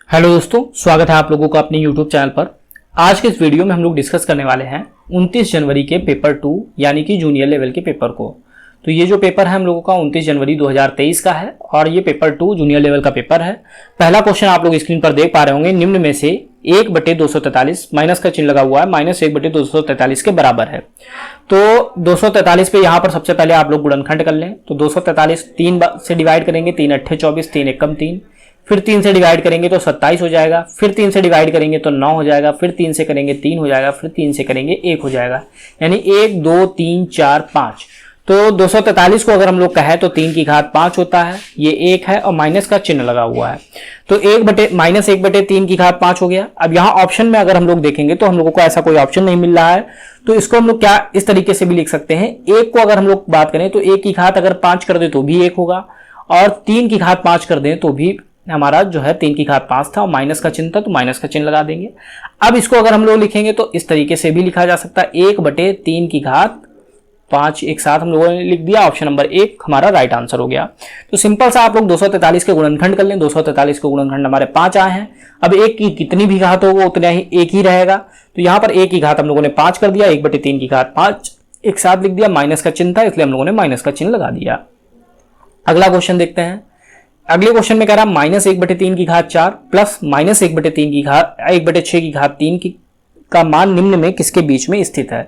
Hello दोस्तों, स्वागत है आप लोगों का अपने YouTube चैनल पर। आज के इस वीडियो में हम लोग डिस्कस करने वाले हैं 29 जनवरी के पेपर 2 यानी कि जूनियर लेवल के पेपर को। तो ये जो पेपर है हम लोगों का 29 जनवरी 2023 का है और ये पेपर 2 जूनियर लेवल का पेपर है। पहला क्वेश्चन आप लोग स्क्रीन पर देख पा रहे होंगे, निम्न में से 1/243 माइनस का चिन्ह लगा हुआ है, -1/243 के बराबर है। तो 243 पे यहाँ पर सबसे पहले आप लोग गुणनखंड कर लें। तो 243 3 से डिवाइड करेंगे, 3 × 8 = 24, 3 × 1 = 3, फिर 3 से डिवाइड करेंगे तो 27 हो जाएगा, फिर 3 से डिवाइड करेंगे तो 9 हो जाएगा, फिर 3 से करेंगे 3 हो जाएगा, फिर 3 से करेंगे 1 हो जाएगा, यानी 1 2 3 4 5। तो 243 को अगर हम लोग कहें तो 3 की घात 5 होता है, ये 1 है और माइनस का चिन्ह लगा हुआ है। तो -1/3 की घात 5 हो गया। अब यहाँ ऑप्शन में अगर हम लोग देखेंगे तो हम लोगों को ऐसा कोई ऑप्शन नहीं मिल रहा है, तो इसको हम लोग क्या इस तरीके से भी लिख सकते हैं। 1 को अगर हम लोग बात करें तो 1 की घात अगर 5 कर दे तो भी 1 होगा, और 3 की घात 5 कर दें तो भी हमारा जो है 3 की घात 5 था और माइनस का चिन्ह था, तो माइनस का चिन्ह लगा देंगे। अब इसको अगर हम लोग लिखेंगे तो इस तरीके से भी लिखा जा सकता है, 1/3 की घात 5 एक साथ हम लोगों ने लिख दिया। ऑप्शन नंबर 1 हमारा राइट आंसर हो गया। तो सिंपल सा आप लोग 243 के गुणनखंड कर लें। 243 के गुणनखंड हमारे 5 आए हैं। अब 1 की कितनी भी घात होगा उतना ही 1 ही रहेगा, तो यहाँ पर 1 की घात हम लोगों ने 5 कर दिया, 1/3 की घात 5 एक साथ लिख दिया। माइनस का चिन्ह था इसलिए हम लोगों ने माइनस का चिन्ह लगा दिया। अगला क्वेश्चन देखते हैं। अगले क्वेश्चन में कह रहा है -1/3 की घात 4 प्लस -1/3 की घात 1/6 की घात 3 का मान निम्न में किसके बीच में स्थित है।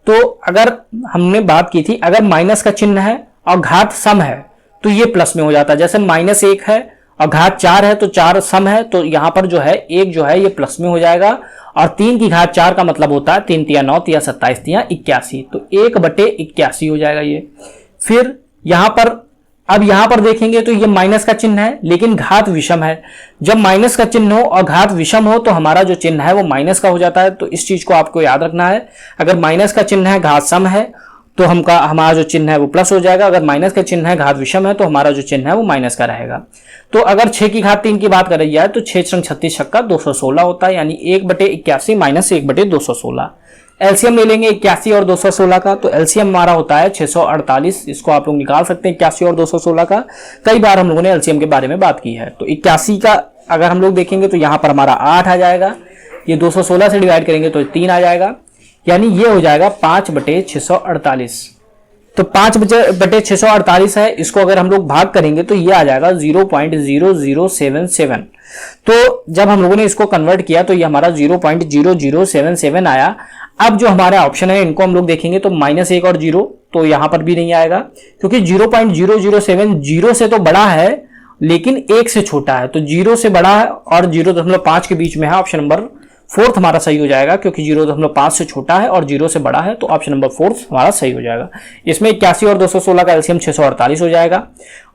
तो अगर हमने बात की थी, अगर माइनस का चिन्ह है और घात सम है तो ये प्लस में हो जाता है। जैसे -1 है और घात 4 है तो 4 सम है, तो यहां पर जो है 1 जो है ये प्लस में हो जाएगा, और 3 की घात 4 का मतलब होता है 3 × 9 = 27 × 81, तो 1/81 हो जाएगा ये। फिर यहां पर अब यहां पर देखेंगे तो ये माइनस का चिन्ह है लेकिन घात विषम है। जब माइनस का चिन्ह हो और घात विषम हो तो हमारा जो चिन्ह है वो माइनस का हो जाता है, तो इस चीज को आपको याद रखना है। अगर माइनस का चिन्ह है, घात सम है, तो हमारा जो चिन्ह है वो प्लस हो जाएगा। अगर माइनस का चिन्ह है, घात विषम है, तो हमारा जो चिन्ह है वो माइनस का रहेगा। तो अगर 6 की घात 3 की बात करी जाए तो 6 × 36 = 216 होता है, यानी 1/81 - 1/216। एलसीएम ले लेंगे 81 और 216 का, तो एलसीएम हमारा होता है 648। इसको आप लोग निकाल सकते हैं 81 और 216 का। कई बार हम लोगों ने एलसीएम के बारे में बात की है। तो 81 का अगर हम लोग देखेंगे तो यहाँ पर हमारा 8 आ जाएगा, ये 216 से डिवाइड करेंगे तो 3 आ जाएगा, यानी ये हो जाएगा 5/648। तो 5/648 है, इसको अगर हम लोग भाग करेंगे तो ये आ जाएगा 0.0077। तो जब हम लोगों ने इसको कन्वर्ट किया तो ये हमारा 0.0077 आया। अब जो हमारा ऑप्शन है इनको हम लोग देखेंगे तो -1 और 0 तो यहां पर भी नहीं आएगा, क्योंकि 0.007 0 से तो बड़ा है लेकिन 1 से छोटा है, तो 0 से बड़ा है और 0.5 के बीच में है। ऑप्शन नंबर 4 हमारा सही हो जाएगा, क्योंकि 0.5 से छोटा है और 0 से बड़ा है, तो ऑप्शन नंबर 4 हमारा सही हो जाएगा। इसमें 81 और 216 का एलसीएम 648 हो जाएगा,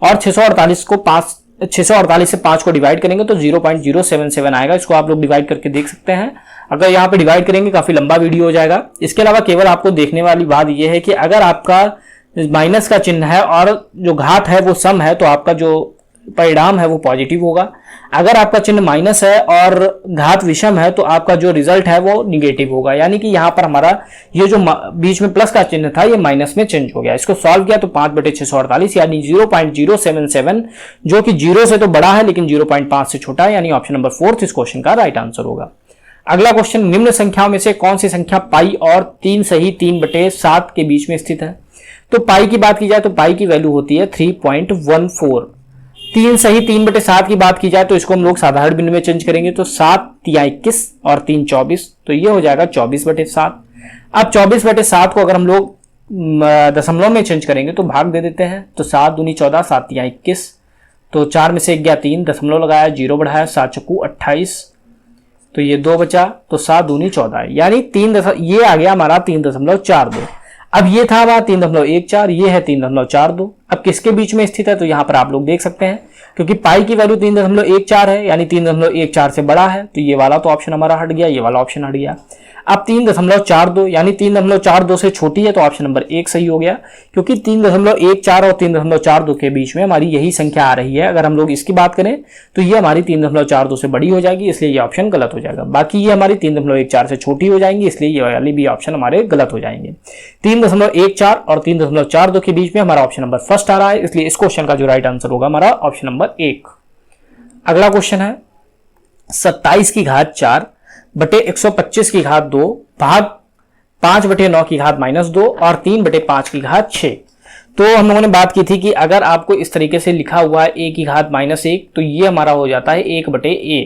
और 648 से 5 को डिवाइड करेंगे तो 0.077 आएगा। इसको आप लोग डिवाइड करके देख सकते हैं। अगर यहाँ पे डिवाइड करेंगे काफी लंबा वीडियो हो जाएगा। इसके अलावा केवल आपको देखने वाली बात यह है कि अगर आपका माइनस का चिन्ह है और जो घात है वो सम है तो आपका जो परिणाम है वो पॉजिटिव होगा। अगर आपका चिन्ह माइनस है और घात विषम है तो आपका जो रिजल्ट है वो निगेटिव होगा, यानी कि यहाँ पर हमारा ये जो बीच में प्लस का चिन्ह था ये माइनस में चेंज हो गया। इसको सॉल्व किया तो 5/648 यानी 0.077, जो कि 0 से तो बड़ा है लेकिन 0.5 से छोटा है, यानी ऑप्शन नंबर 4 इस क्वेश्चन का राइट आंसर होगा। अगला क्वेश्चन, निम्न संख्याओं में से कौन सी संख्या पाई और 3 सही 3/7 के बीच में स्थित है। तो पाई की बात की जाए तो पाई की वैल्यू होती है 3.14। 3 सही 3/7 की बात की जाए तो इसको हम लोग साधारण बिंदु में चेंज करेंगे तो 7 × 21 और 3 × 24, तो ये हो जाएगा 24/7। अब 24/7 को अगर हम लोग दशमलव में चेंज करेंगे तो भाग दे देते हैं, तो 7 दूनी 14, 7 × 21, तो 4 में से 1 गया 3, दशमलव लगाया, 0 बढ़ाया, 7 × 28, तो ये 2 बचा, तो 7 दूनी 14, यानी ये आ गया हमारा 3.42। अब ये था हमारा 3.14, ये है 3.42। अब किसके बीच में स्थित है, तो यहां पर आप लोग देख सकते हैं, क्योंकि पाई की वैल्यू 3.14 है, यानी 3.14 से बड़ा है, तो ये वाला तो ऑप्शन हमारा हट गया, ये वाला ऑप्शन हट गया। अब 3.42 यानी 3.42 से छोटी है, तो ऑप्शन नंबर 1 सही हो गया, क्योंकि 3.14 और 3.42 के बीच में हमारी यही संख्या आ रही है। अगर हम लोग इसकी बात करें तो ये हमारी 3.42 से बड़ी हो जाएगी, इसलिए ये ऑप्शन गलत हो जाएगा। बाकी ये हमारी 3.14 से छोटी हो जाएंगी, इसलिए ये वाली भी ऑप्शन हमारे गलत हो जाएंगे। 3.14 और 3.42 के बीच में हमारा ऑप्शन नंबर फर्स्ट आ रहा है, इसलिए इस क्वेश्चन का जो राइट आंसर होगा हमारा ऑप्शन नंबर 1। अगला क्वेश्चन है, 27 की घात 4 बटे 125 की घात 2 भाग 5 बटे 9 की घात -2 और 3 बटे 5 की घात 6। तो हम लोगों ने बात की थी कि अगर आपको इस तरीके से लिखा हुआ है a की घात -1 तो ये हमारा हो जाता है 1 बटे a,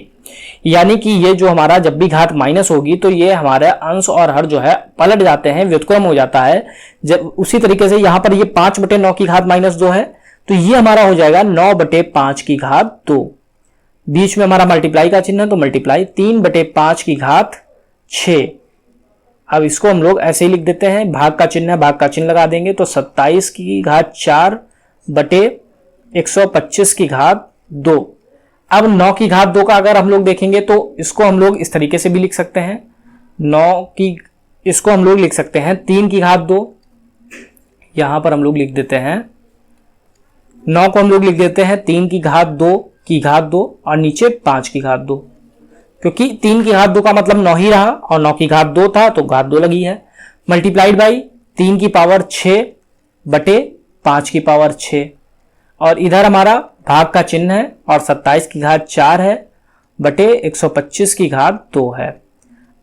यानी कि ये जो हमारा जब भी घात माइनस होगी तो ये हमारे अंश और हर जो है पलट जाते हैं, व्युत्क्रम हो जाता है। जब उसी तरीके से यहाँ पर ये 5 बटे 9 की घात -2 है तो ये हमारा हो जाएगा 9 बटे 5 की घात 2। बीच में हमारा मल्टीप्लाई का चिन्ह है तो मल्टीप्लाई 3 बटे 5 की घात 6। अब इसको हम लोग ऐसे ही लिख देते हैं, भाग का चिन्ह है, भाग का चिन्ह लगा देंगे तो 27 की घात 4 बटे 125 की घात 2। अब 9 की घात 2 का अगर हम लोग देखेंगे तो इसको हम लोग इस तरीके से भी लिख सकते हैं, इसको हम लोग लिख सकते हैं 3 की घात 2, यहां पर हम लोग लिख देते हैं 9 को हम लोग लिख देते हैं 3 की घात 2 और नीचे 5 की घात 2, क्योंकि 3 की घात 2 का मतलब 9 ही रहा और 9 की घात 2 था तो घात 2 लगी है, मल्टीप्लाइड बाई 3 की पावर 6 बटे 5 की पावर 6 और इधर हमारा भाग का चिन्ह है और 27 की घात 4 है बटे 125 की घात 2 है।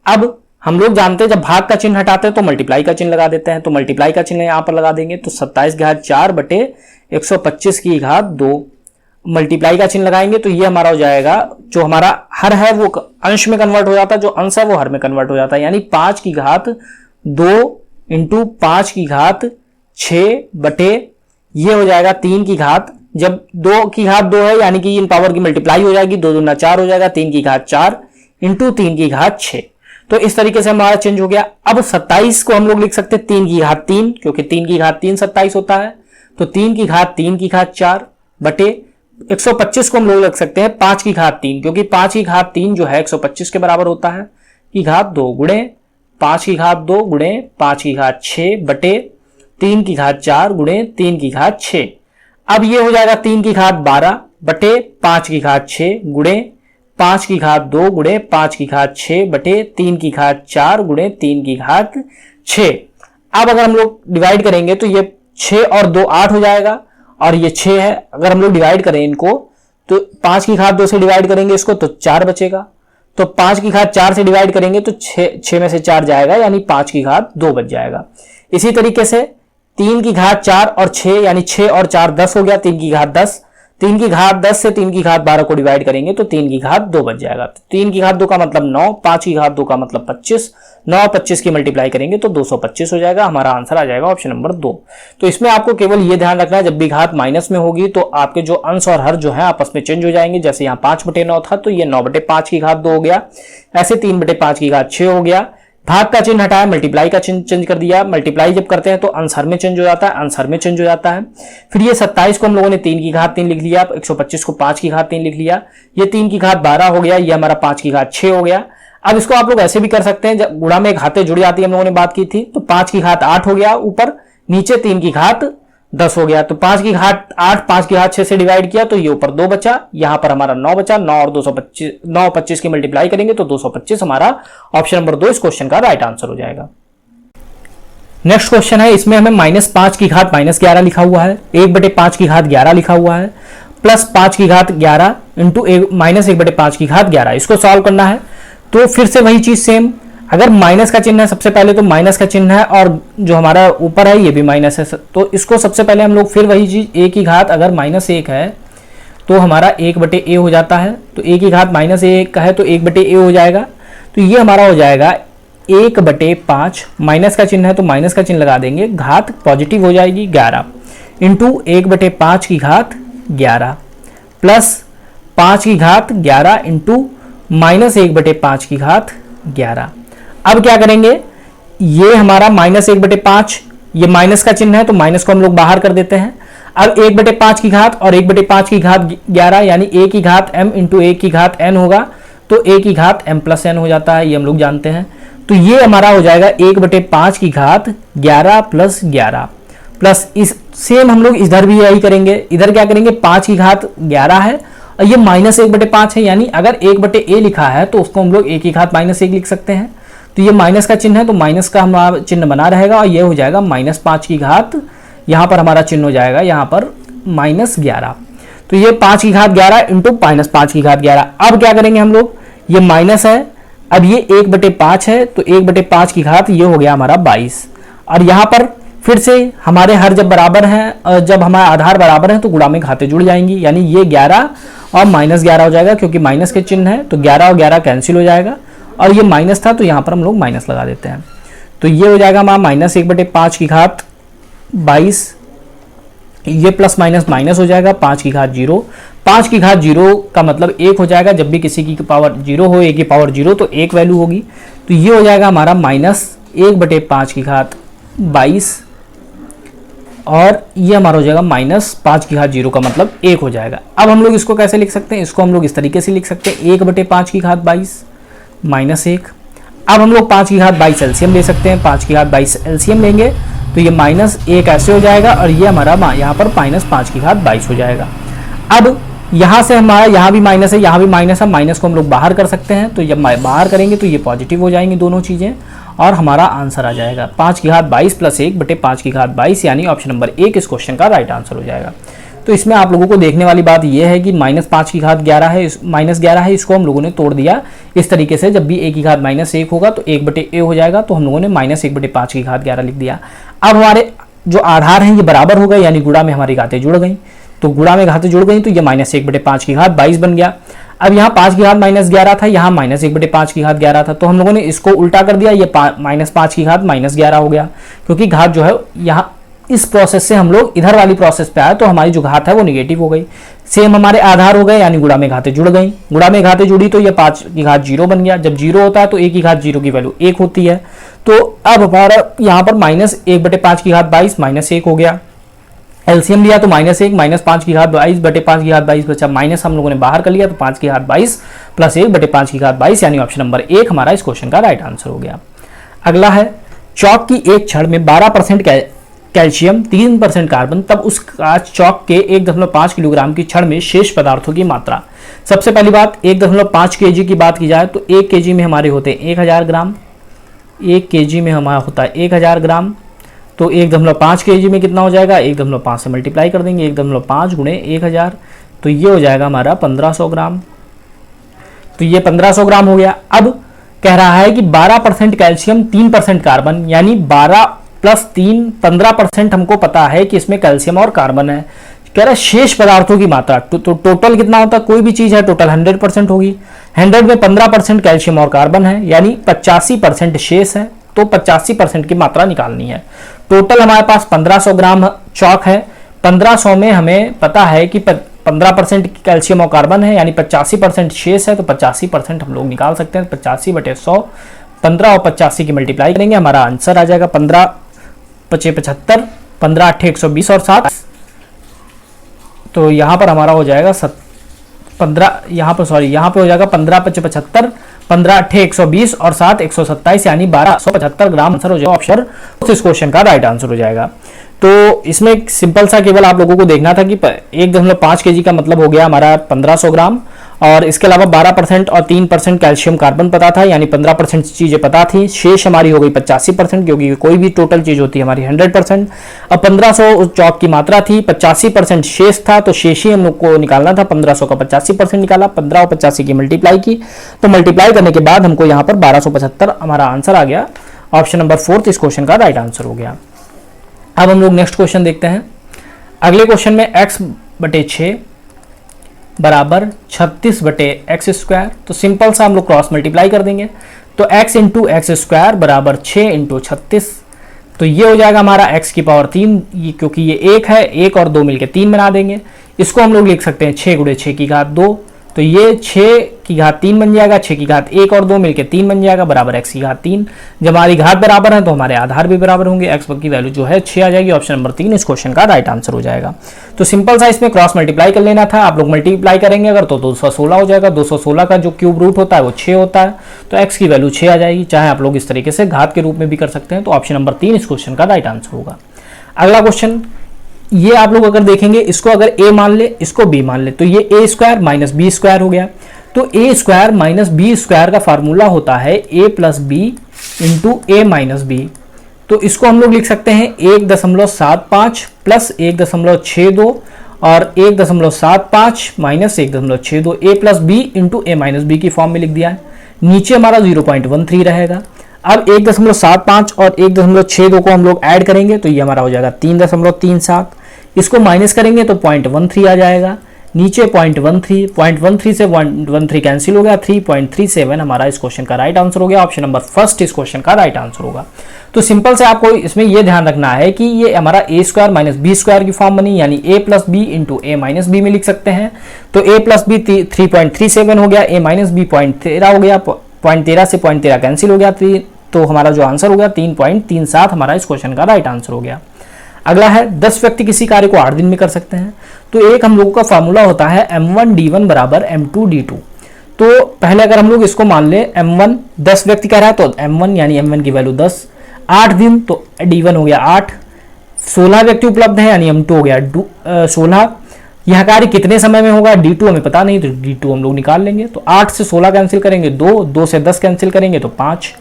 अब हम लोग जानते हैं जब भाग का चिन्ह हटाते हैं तो मल्टीप्लाई का चिन्ह लगा देते हैं, तो मल्टीप्लाई का चिन्ह यहां पर लगा देंगे तो 27 की घात 4 बटे 125 की घात 2, मल्टीप्लाई का चिन्ह लगाएंगे तो ये हमारा हो जाएगा, जो हमारा हर है वो अंश में कन्वर्ट हो जाता है, जो अंश है वो हर में कन्वर्ट हो जाता है, यानी 5 की घात 2 इंटू 5 की घात 6 बटे ये हो जाएगा 3 की घात, जब 2 की घात 2 है यानी कि इन पावर की मल्टीप्लाई हो जाएगी, 2 दूना 4 हो जाएगा, 3 की घात 4 इंटू 3 की घात 6। तो इस तरीके से हमारा चेंज हो गया। अब 27 को हम लोग लिख सकते हैं 3 की घात 3, क्योंकि 3 की घात 3 27 होता है, तो 3 की घात 4 बटे 125 को हम लोग लिख सकते हैं 5 की घात 3, क्योंकि 5 की घात 3 जो है 125 के बराबर होता है, की घात 2 गुणे 5 की घात 2 गुणे 5 की घात 6 बटे 3 की घात 4 गुणे 3 की घात 6। अब ये हो जाएगा 3 की घात 12 बटे 5 की घात 6 गुणे 5 की घात 2 गुणे 5 की घात 6 बटे 3 की घात 4 गुणे 3 की घात 6। अब अगर हम लोग डिवाइड करेंगे तो ये 6 और 2 8 हो जाएगा और ये 6 है, अगर हम लोग डिवाइड करें इनको तो 5 की घात 2 से डिवाइड करेंगे इसको तो 4 बचेगा, तो 5 की घात 4 से डिवाइड करेंगे तो 6 में से 4 जाएगा यानी 5 की घात 2 बच जाएगा। इसी तरीके से 3 की घात 4 और 6 यानी 6 और 4 10 हो गया, 3 की घात 10, 3 की घात 10 से 3 की घात 12 को डिवाइड करेंगे तो 3 की घात 2 बच जाएगा। तो 3 की घात 2 का मतलब 9, 5 की घात 2 का मतलब 25, 9 25 की मल्टीप्लाई करेंगे तो 225 हो जाएगा। हमारा आंसर आ जाएगा ऑप्शन नंबर 2। तो इसमें आपको केवल ये ध्यान रखना है जब भी घात माइनस में होगी तो आपके जो अंश और हर जो है आपस में चेंज हो जाएंगे। जैसे यहाँ 5 बटे 9 था तो ये 9 बटे 5 की घात 2 हो गया, ऐसे 3 बटे 5 की घात 6 हो गया, भाग का चिन्ह हटाया, मल्टीप्लाई का चिन्ह चेंज कर दिया, मल्टीप्लाई जब करते हैं तो अंश में चेंज हो जाता है, अंश में चेंज हो जाता है। फिर ये 27 को हम लोगों ने 3 की घात 3 लिख लिया, 125 को 5 की घात 3 लिख लिया, ये 3 की घात 12 हो गया, ये हमारा 5 की घात 6 हो गया। अब इसको आप लोग ऐसे भी कर सकते हैं, जब गुणा में घातें जुड़ जाती है, हम लोगों ने बात की थी, तो 5 की घात 8 हो गया ऊपर, नीचे 3 की घात 10 हो गया, तो 5 की घात 8 5 की घात 6 से डिवाइड किया तो ये ऊपर 2 बचा, यहां पर हमारा 9 बचा, 9 और 225 9 25 की मल्टीप्लाई करेंगे तो 225 हमारा ऑप्शन नंबर 2 इस क्वेश्चन का राइट आंसर हो जाएगा। नेक्स्ट क्वेश्चन है, इसमें हमें -5 की घात -11 लिखा हुआ है, 1 बटे 5 की घात 11 लिखा हुआ है, प्लस 5 की घात 11 इंटू -1 बटे 5 की घात 11, इसको सॉल्व करना है। तो फिर से वही चीज सेम, अगर माइनस का चिन्ह है सबसे पहले तो माइनस का चिन्ह है और जो हमारा ऊपर है ये भी माइनस है, तो इसको सबसे पहले हम लोग फिर वही चीज a की घात अगर -1 है तो हमारा 1 बटे a हो जाता है, तो a की घात -1 का है तो 1 बटे a हो जाएगा, तो ये हमारा हो जाएगा 1 बटे 5, माइनस का चिन्ह है तो माइनस का चिन्ह लगा देंगे, घात पॉजिटिव हो जाएगी 11 इंटू 1 बटे 5 की घात 11 प्लस 5 की घात 11 इंटू -1 बटे 5 की घात 11। अब क्या करेंगे, ये हमारा -1 बटे 5, ये माइनस का चिन्ह है तो माइनस को हम लोग बाहर कर देते हैं। अब 1 बटे 5 की घात और 1 बटे 5 की घात 11 यानी a की घात m इंटू a की घात n होगा, तो a की घात m प्लस n हो जाता है, ये हम लोग जानते हैं। तो ये हमारा हो जाएगा 1 बटे 5 की घात 11 प्लस 11 प्लस इस सेम हम लोग इधर भी यही करेंगे, इधर क्या करेंगे 5 की घात 11 है और ये -1 बटे 5 है, यानी अगर 1 बटे a लिखा है तो उसको हम लोग a की घात -1 लिख सकते हैं, तो ये माइनस का चिन्ह है तो माइनस का हमारा चिन्ह बना रहेगा और ये हो जाएगा -5 की घात, यहां पर हमारा चिन्ह हो जाएगा यहां पर -11, तो ये 5 की घात 11 इंटू -5 की घात 11। अब क्या करेंगे हम लोग, ये माइनस है, अब ये 1/5 है, तो 1/5 की घात ये हो गया हमारा 22। और यहाँ पर फिर से हमारे हर जब बराबर हैं, जब हमारा आधार बराबर है तो गुणा में घातें जुड़ जाएंगी, यानी ये 11 और -11 हो जाएगा, क्योंकि माइनस के चिन्ह है तो 11 और 11 कैंसिल हो जाएगा, और ये माइनस था तो यहाँ पर हम लोग माइनस लगा देते हैं। तो ये हो जाएगा हमारा -1/5 की घात 22, ये प्लस माइनस माइनस हो जाएगा, 5 की घात 0। 5 की घात 0 का मतलब 1 हो जाएगा, जब भी किसी की पावर 0 हो, a की पावर 0 तो 1 वैल्यू होगी। तो ये हो जाएगा हमारा -1/5 की घात 22, और ये हमारा हो जाएगा -5 की घात 0 का मतलब 1 हो जाएगा। अब हम लोग इसको कैसे लिख सकते हैं, इसको हम लोग इस तरीके से लिख सकते हैं 1/5 की घात 22 -1। अब हम लोग 5 की घात 22 एलसीएम ले सकते हैं, 5 की घात 22 एलसीएम लेंगे तो ये -1 ऐसे हो जाएगा, और ये हमारा यहाँ पर -5 की घात 22 हो जाएगा। अब यहाँ से हमारा यहाँ भी माइनस है, यहाँ भी माइनस है, माइनस को हम लोग बाहर कर सकते हैं, तो जब बाहर करेंगे तो ये पॉजिटिव हो जाएंगी दोनों चीज़ें, और हमारा आंसर आ जाएगा 5 की घात 22 + 1/5 की घात 22, यानी ऑप्शन नंबर 1 इस क्वेश्चन का राइट आंसर हो जाएगा। तो इसमें आप लोगों को देखने वाली बात यह है कि -5 की घात 11 है, -11 है, इसको हम लोगों ने तोड़ दिया इस तरीके से, जब भी a की घात -1 होगा तो 1/a हो जाएगा, तो हम लोगों ने -1/5 की घात 11 लिख दिया। अब हमारे जो आधार हैं ये बराबर हो गए, यानी गुणा में हमारी घातें जुड़ गई, तो गुणा में घातें जुड़ गई तो ये -1/5 की घात 22 बन गया। अब यहाँ 5 की घात -11 था, यहाँ -1/5 की घात 11 था, तो हम लोगों ने इसको उल्टा कर दिया, ये -5 की घात -11 हो गया, क्योंकि घात जो है यहाँ इस प्रोसेस से हम लोग इधर वाली प्रोसेस पे आए तो हमारी जो घात है वो निगेटिव हो गई। सेम हमारे आधार हो गए, यानी गुणा में घातें जुड़ गई, गुणा में घातें जुड़ी तो ये 5 की घात 0 बन गया। जब 0 होता है तो a की घात 0 की वैल्यू 1 होती है, तो अब हमारा यहाँ पर -1/5 की घात 22 -1 हो गया। एलसीएम लिया तो -1 -5 की घात 22/5 की घात 22 बचा, माइनस हम लोगों ने बाहर कर लिया तो 5 की घात 22 + 1/5 की घात 22, यानी ऑप्शन नंबर 1 हमारा इस क्वेश्चन का राइट आंसर हो गया। अगला है चौक की एक छड़ में 12% कैल्शियम 3% कार्बन, तब उस चौक के 1.5 किलोग्राम की छड़ में शेष पदार्थों की मात्रा। सबसे पहली बात 1.5 kg की बात की जाए तो 1 kg में हमारे होते हैं 1000 ग्राम, 1 kg में हमारा होता है 1000 ग्राम, तो 1.5 kg में कितना हो जाएगा, 1.5 से मल्टीप्लाई कर देंगे, 1.5 × 1000, तो ये हो जाएगा हमारा 1500 ग्राम, तो ये 1500 ग्राम हो गया। अब कह रहा है कि 12% कैल्शियम 3% कार्बन, यानी 12 + 3 15% हमको पता है कि इसमें कैल्शियम और कार्बन है। कह रहा है शेष पदार्थों की मात्रा, तो टोटल कितना होता है, कोई भी चीज है टोटल 100% होगी, 100 में 15% कैल्शियम और कार्बन है, यानी 85% शेष है, तो 85% की मात्रा निकालनी है। टोटल हमारे पास 1500 ग्राम चौक है, 1500 में हमें पता है कि 15% कैल्शियम और कार्बन है, यानी 85% शेष है, तो 85% हम लोग निकाल सकते हैं। 85/100, 15 और 85 की मल्टीप्लाई करेंगे, हमारा आंसर आ जाएगा 15 × 5 = 75, 15 × 8 = 120 और 7, तो यहाँ पर हमारा हो जाएगा 15, यहाँ पर हो जाएगा 15 × 5 = 75, 15 × 8 = 120 और 7 127, यानी 1275 ग्राम आंसर हो जाएगा। ऑप्शन इस क्वेश्चन का राइट आंसर हो जाएगा। तो इसमें सिंपल सा केवल आप लोगों को देखना था कि 1.5 kg का मतलब हो गया हमारा 1500 ग्राम, और इसके अलावा 12% और 3% कैल्शियम कार्बन पता था, यानी 15% चीजें पता थी। शेष हमारी हो गई 85%, क्योंकि कोई भी टोटल चीज होती है हमारी 100%। अब 1500 चौक की मात्रा थी, 85% शेष था, तो शेष ही हम लोग को निकालना था। 1500 का 85% निकाला, 15 और 85 की मल्टीप्लाई की, तो मल्टीप्लाई करने के बाद हमको यहाँ पर 1275 हमारा आंसर आ गया। ऑप्शन नंबर 4 इस क्वेश्चन का राइट आंसर हो गया। अब हम लोग नेक्स्ट क्वेश्चन देखते हैं। अगले क्वेश्चन में x/6 बराबर 36/x², तो सिंपल सा हम लोग क्रॉस मल्टीप्लाई कर देंगे, तो x × x² बराबर 6 × 36, तो ये हो जाएगा हमारा x की पावर 3, क्योंकि ये 1 है, 1 और 2 मिलके 3 बना देंगे। इसको हम लोग लिख सकते हैं 6 × 6 की घात 2, तो ये 6 की घात 3 बन जाएगा, 6 की घात 1 और 2 मिलके 3 बन जाएगा, बराबर x की घात 3। जब हमारी घात बराबर है तो हमारे आधार भी बराबर होंगे, x की वैल्यू जो है 6 आ जाएगी। ऑप्शन नंबर 3 इस क्वेश्चन का राइट आंसर हो जाएगा। तो सिंपल सा इसमें क्रॉस मल्टीप्लाई कर लेना था, आप लोग मल्टीप्लाई करेंगे अगर तो 216 हो जाएगा। 216 का जो क्यूब रूट होता है वो 6 होता है, तो x की वैल्यू 6 आ जाएगी। चाहे आप लोग इस तरीके से घात के रूप में भी कर सकते हैं, तो ऑप्शन नंबर 3 इस क्वेश्चन का राइट आंसर होगा। अगला क्वेश्चन, ये आप लोग अगर देखेंगे, इसको अगर a मान ले, इसको b मान ले, तो ये a² - b² हो गया। तो a² - b² का फार्मूला होता है a + b × a - b, तो इसको हम लोग लिख सकते हैं 1.75 + 1.62 और 1.75 माइनस 1.62 ए प्लस बी इंटू ए माइनस बी की फॉर्म में लिख दिया है। नीचे हमारा 0.13 रहेगा। अब 1.75 और 1.62 को हम लोग ऐड करेंगे तो ये हमारा हो जाएगा 3.37। इसको माइनस करेंगे तो 0.13 आ जाएगा। नीचे 0.13 से 113 कैंसिल हो गया, 3.37 हमारा इस क्वेश्चन का राइट आंसर हो गया। ऑप्शन नंबर फर्स्ट इस क्वेश्चन का राइट आंसर होगा। तो सिंपल से आपको इसमें यह ध्यान रखना है कि ये हमारा ए स्क्वायर माइनस बी स्क्वायर की फॉर्म बनी, यानी ए प्लस बी इंटू ए माइनस बी में लिख सकते हैं। तो ए प्लस बी 3.37 हो गया, ए माइनस बी 0.13 हो गया, 0.13 से 0.13 कैंसिल हो गया, तो हमारा जो आंसर हो गया 3.37 हमारा इस क्वेश्चन का राइट आंसर हो गया। अगला है 10 व्यक्ति किसी कार्य को 8 दिन में कर सकते हैं। तो एक हम लोगों का फॉर्मूला होता है m1d1 बराबर m2d2। तो पहले अगर हम लोग इसको मान ले m1 10 व्यक्ति कह रहा है तो m1 यानी m1 की वैल्यू 10, 8 दिन तो d1 हो गया 8, 16 व्यक्ति उपलब्ध है यानी m2 हो गया 16। यह कार्य कितने समय में होगा d2 हमें पता नहीं, तो d2 हम लोग निकाल लेंगे। तो 8 से 16 कैंसिल करेंगे 2, 2 से 10 कैंसिल करेंगे तो 5,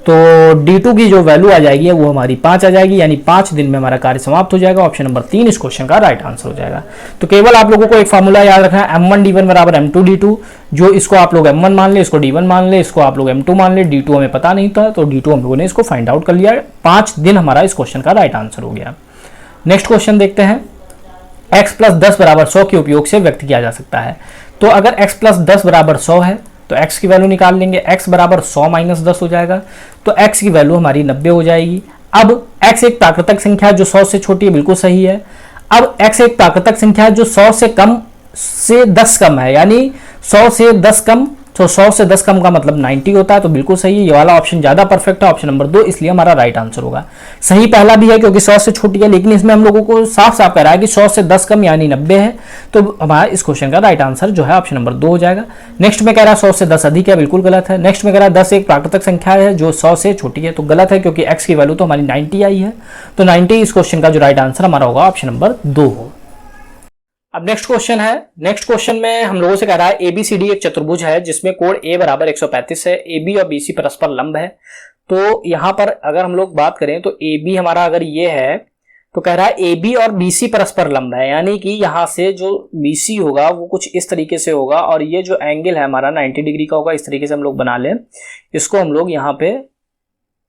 तो d2 की जो वैल्यू आ जाएगी वो हमारी 5 आ जाएगी, यानी 5 दिन में हमारा कार्य समाप्त हो जाएगा। ऑप्शन नंबर 3 इस क्वेश्चन का राइट आंसर हो जाएगा। तो केवल आप लोगों को एक फार्मूला याद रखना है m1d1 बराबर m2d2, जो इसको आप लोग m1 मान ले, इसको d1 मान ले, इसको आप लोग m2 मान ले, d2 हमें पता नहीं था तो d2 हम लोगों ने इसको फाइंड आउट कर लिया। 5 दिन हमारा इस क्वेश्चन का राइट आंसर हो गया। नेक्स्ट क्वेश्चन देखते हैं। x प्लस 10 बराबर 100 के उपयोग से व्यक्त किया जा सकता है। तो अगर x प्लस 10 बराबर 100 है तो x की वैल्यू निकाल लेंगे, x बराबर 100 माइनस 10 हो जाएगा, तो x की वैल्यू हमारी 90 हो जाएगी। अब x एक प्राकृतिक संख्या जो 100 से छोटी है, बिल्कुल सही है। अब x एक प्राकृतिक संख्या जो 100 से 10 कम है, यानी 100 से 10 कम, तो 100 से 10 कम का मतलब 90 होता है, तो बिल्कुल सही है। ये वाला ऑप्शन ज्यादा परफेक्ट है, ऑप्शन नंबर 2, इसलिए हमारा राइट आंसर होगा। सही पहला भी है क्योंकि 100 से छोटी है, लेकिन इसमें हम लोगों को साफ साफ कह रहा है कि 100 से 10 कम यानी 90 है, तो हमारा इस क्वेश्चन का राइट आंसर जो है ऑप्शन नंबर 2 हो जाएगा। नेक्स्ट में कह रहा है 100 से 10 अधिक है, बिल्कुल गलत है। नेक्स्ट में कह रहा है 10 एक प्राकृतिक संख्या है जो 100 से छोटी है, तो गलत है क्योंकि x की वैल्यू तो हमारी 90 आई है, तो 90 इस क्वेश्चन का जो राइट आंसर हमारा होगा ऑप्शन नंबर 2 हो। अब नेक्स्ट क्वेश्चन है। नेक्स्ट क्वेश्चन में हम लोगों से कह रहा है ABCD एक चतुर्भुज है जिसमें कोण A बराबर 135 है, AB और BC परस्पर लंब है। तो यहां पर अगर हम लोग बात करें तो AB हमारा अगर ये है तो कह रहा है AB और BC परस्पर लंब है, यानी कि यहां से जो BC होगा वो कुछ इस तरीके से होगा और ये जो एंगल है हमारा 90 डिग्री का होगा। इस तरीके से हम लोग बना लें, इसको हम लोग यहाँ पे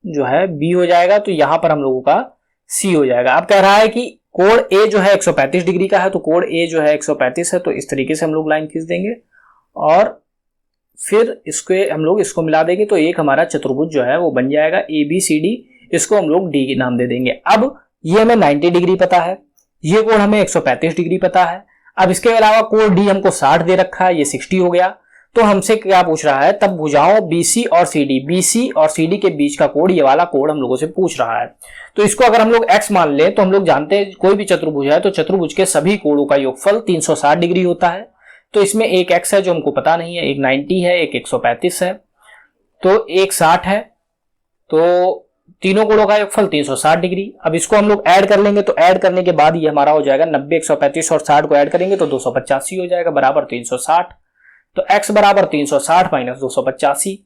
जो है B हो जाएगा, तो यहां पर हम लोगों का C हो जाएगा। अब कह रहा है कि कोण A जो है 135 डिग्री का है, तो कोण A जो है 135 है, तो इस तरीके से हम लोग लाइन खींच देंगे और फिर हम लोग इसको मिला देंगे, तो एक हमारा चतुर्भुज जो है वो बन जाएगा ABCD। इसको हम लोग D के नाम दे देंगे। अब ये हमें 90 डिग्री पता है, ये कोण हमें 135 डिग्री पता है। अब इसके अलावा कोण D हमको 60 दे रखा है, ये 60 हो गया। तो हमसे क्या पूछ रहा है, तब भुजाओं BC और CD के बीच का कोण, ये वाला कोण हम लोगों से पूछ रहा है। तो इसको अगर हम लोग x मान लें तो हम लोग जानते हैं कोई भी चतुर्भुज है तो चतुर्भुज के सभी कोणों का योगफल 360 डिग्री होता है। तो इसमें एक x है जो हमको पता नहीं है, एक 90 है, एक 135 है, तो एक 60 है, तो तीनों कोणों का योगफल 360 डिग्री। अब इसको हम लोग ऐड कर लेंगे, तो ऐड करने के बाद ये हमारा हो जाएगा 90, 135 और 60 को ऐड करेंगे तो 285 हो जाएगा बराबर 360। तो x बराबर 360 माइनस 285,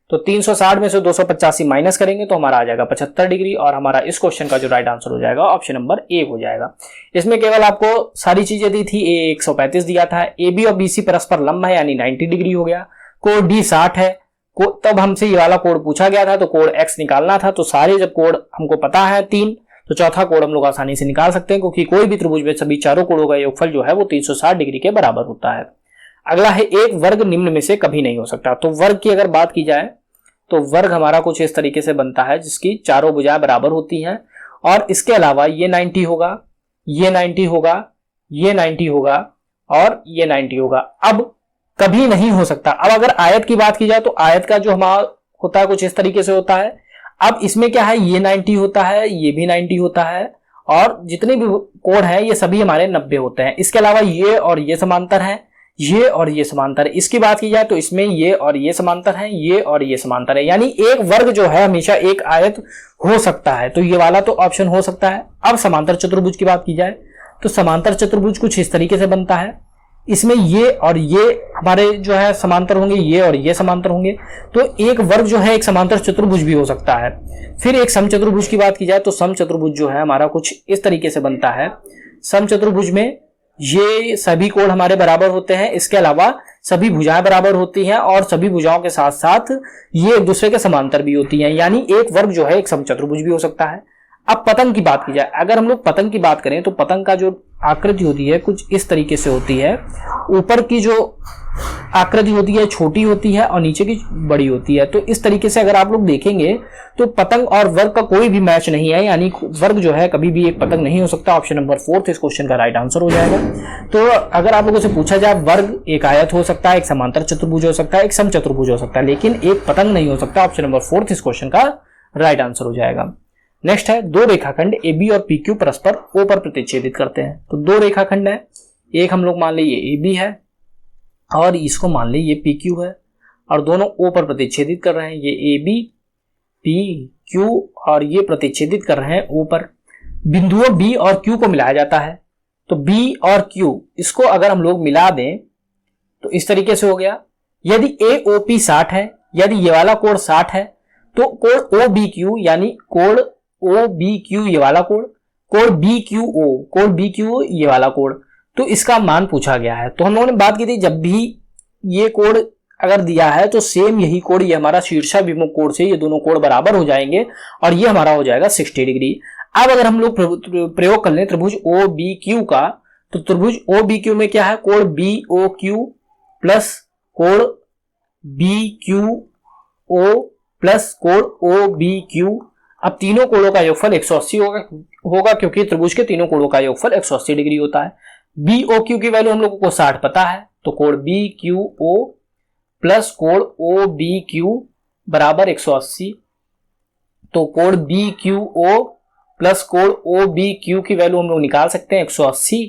तो 360 में से 285 माइनस करेंगे तो हमारा आ जाएगा 75 डिग्री और हमारा इस क्वेश्चन का जो राइट आंसर हो जाएगा ऑप्शन नंबर 1 हो जाएगा। इसमें केवल आपको सारी चीजें दी थी, A 135 दिया था, AB और BC परस्पर लंब है यानी 90 डिग्री हो गया, कोण D 60 है, तब हमसे ये वाला कोण पूछा गया था तो कोण x निकालना था। तो सारे जब कोण हमको पता है 3, तो चौथा कोण हम लोग आसानी से निकाल सकते हैं क्योंकि कोई भी त्रिभुज में सभी चारों कोणों का योगफल जो है वो 360 डिग्री के बराबर होता है। अगला है एक वर्ग निम्न में से कभी नहीं हो सकता। तो वर्ग की अगर बात की जाए तो वर्ग हमारा कुछ इस तरीके से बनता है जिसकी चारों भुजाएं बराबर होती हैं और इसके अलावा ये 90 होगा, ये 90 होगा, ये 90 होगा और ये 90 होगा। अब कभी नहीं हो सकता। अब अगर आयत की बात की जाए तो आयत का जो हमारा होता है कुछ इस तरीके से होता है। अब इसमें क्या है, ये 90 होता है, ये भी 90 होता है और जितने भी कोण हैं ये सभी हमारे 90 होते हैं। इसके अलावा ये और ये समांतर है, ये और ये समांतर है। इसकी बात की जाए तो इसमें ये और ये समांतर है, ये और ये समांतर है, यानी एक वर्ग जो है हमेशा एक आयत हो सकता है, तो ये वाला तो ऑप्शन हो सकता है। अब समांतर चतुर्भुज की बात की जाए तो समांतर चतुर्भुज कुछ इस तरीके से बनता है, इसमें ये और ये हमारे जो है समांतर होंगे, ये और ये समांतर होंगे, तो एक वर्ग जो है एक समांतर चतुर्भुज भी हो सकता है। फिर एक समचतुर्भुज की बात की जाए तो समचतुर्भुज जो है हमारा कुछ इस तरीके से बनता है। समचतुर्भुज में ये सभी कोण हमारे बराबर होते हैं। इसके अलावा सभी भुजाएं बराबर होती हैं और सभी भुजाओं के साथ साथ ये एक दूसरे के समांतर भी होती हैं, यानी एक वर्ग जो है एक समचतुर्भुज भी हो सकता है। अब पतंग की बात की जाए, अगर हम लोग पतंग की बात करें तो पतंग का जो आकृति होती है कुछ इस तरीके से होती है। ऊपर की जो आकृति होती है छोटी होती है और नीचे की बड़ी होती है। तो इस तरीके से अगर आप लोग देखेंगे तो पतंग और वर्ग का कोई भी मैच नहीं है, यानी वर्ग जो है कभी भी एक पतंग नहीं हो सकता। ऑप्शन नंबर 4 इस क्वेश्चन का राइट आंसर हो जाएगा। तो अगर आप लोगों से पूछा जाए, वर्ग एक आयत हो सकता है, एक समांतर चतुर्भुज हो सकता है, एक समचतुर्भुज हो सकता है, लेकिन एक पतंग नहीं हो सकता। ऑप्शन नंबर 4 इस क्वेश्चन का राइट आंसर हो जाएगा। नेक्स्ट है, दो रेखाखंड AB और PQ परस्पर O पर प्रतिच्छेदित करते हैं। तो दो रेखाखंड है, एक हम लोग मान लीजिए ये AB है और इसको मान लीजिए ये PQ है और दोनों O पर प्रतिच्छेदित कर रहे हैं। ये AB PQ और ये प्रतिच्छेदित कर रहे हैं O पर। बिंदुओं B और Q को मिलाया जाता है। तो B और Q इसको अगर हम लोग मिला दें तो इस तरीके से हो गया। यदि AOP 60 है, यदि ये वाला कोण 60 है, तो कोण OBQ यानी कोण OBQ ये वाला कोण BQO ये वाला कोण, तो इसका मान पूछा गया है। तो हम लोगों ने बात की थी जब भी ये कोण अगर दिया है तो सेम यही कोण ये हमारा शीर्षाभिमुख कोण से ये दोनों कोण बराबर हो जाएंगे और ये हमारा हो जाएगा 60 डिग्री। अब अगर हम लोग प्रयोग कर लें त्रिभुज OBQ का, तो त्रिभुज OBQ में क्या है, कोण BOQ प्लस कोण BQO प्लस कोण OBQ। अब तीनों कोणों का योगफल 180 होगा क्योंकि त्रिभुज के तीनों कोणों का योगफल 180 डिग्री होता है। BOQ की वैल्यू हम लोगों को 60 पता है, तो कोण BQO प्लस कोण OBQ बराबर 180। तो कोण BQO प्लस कोण OBQ की वैल्यू हम लोग निकाल सकते हैं 180